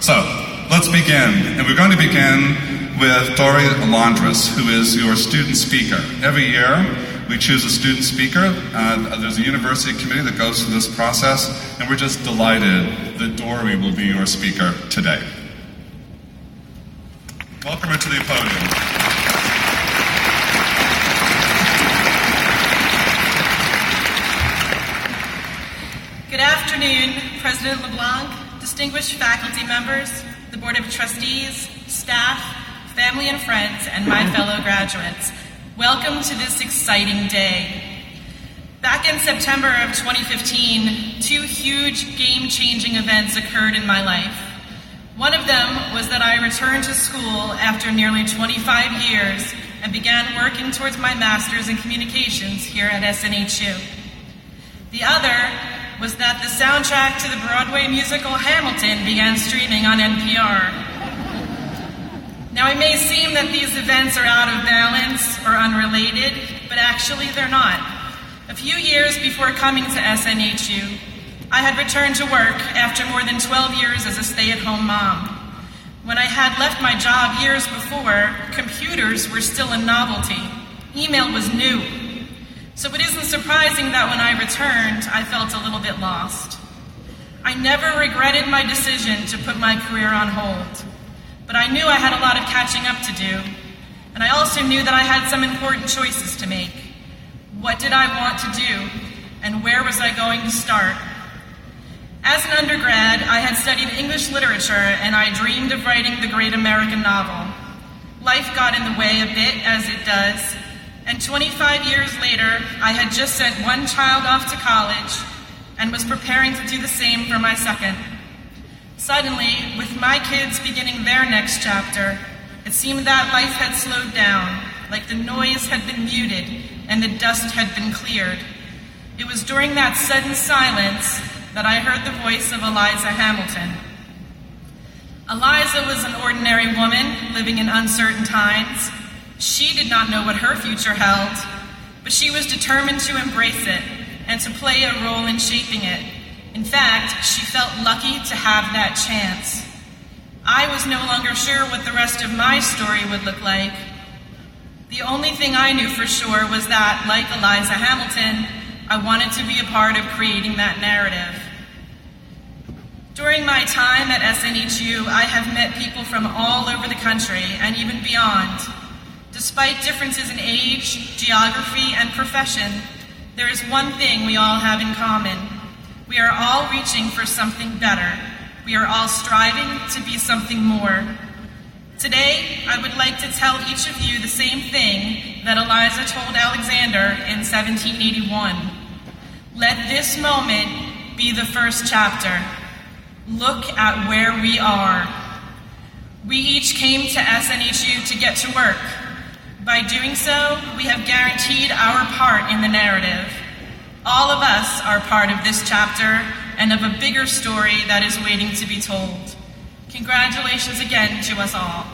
So, let's begin. And we're going to begin with Dori Londres, who is your student speaker. Every year, we choose a student speaker. There's a university committee that goes through this process, and we're just delighted that Dori will be your speaker today. Welcome her to the podium. Good afternoon, President LeBlanc, distinguished faculty members, the Board of Trustees, staff, family and friends, and my fellow graduates. Welcome to this exciting day. Back in September of 2015, two huge game-changing events occurred in my life. One of them was that I returned to school after nearly 25 years and began working towards my master's in communications here at SNHU. The other was that the soundtrack to the Broadway musical Hamilton began streaming on NPR. Now, it may seem that these events are out of balance or unrelated, but actually they're not. A few years before coming to SNHU, I had returned to work after more than 12 years as a stay-at-home mom. When I had left my job years before, computers were still a novelty. Email was new. So it isn't surprising that when I returned, I felt a little bit lost. I never regretted my decision to put my career on hold, but I knew I had a lot of catching up to do, and I also knew that I had some important choices to make. What did I want to do, and where was I going to start? As an undergrad, I had studied English literature, and I dreamed of writing the great American novel. Life got in the way a bit, as it does, and 25 years later, I had just sent one child off to college and was preparing to do the same for my second. Suddenly, with my kids beginning their next chapter, it seemed that life had slowed down, like the noise had been muted and the dust had been cleared. It was during that sudden silence that I heard the voice of Eliza Hamilton. Eliza was an ordinary woman living in uncertain times. She did not know what her future held, but she was determined to embrace it and to play a role in shaping it. In fact, she felt lucky to have that chance. I was no longer sure what the rest of my story would look like. The only thing I knew for sure was that, like Eliza Hamilton, I wanted to be a part of creating that narrative. During my time at SNHU, I have met people from all over the country and even beyond. Despite differences in age, geography, and profession, there is one thing we all have in common. We are all reaching for something better. We are all striving to be something more. Today, I would like to tell each of you the same thing that Eliza told Alexander in 1781. Let this moment be the first chapter. Look at where we are. We each came to SNHU to get to work. By doing so, we have guaranteed our part in the narrative. All of us are part of this chapter and of a bigger story that is waiting to be told. Congratulations again to us all.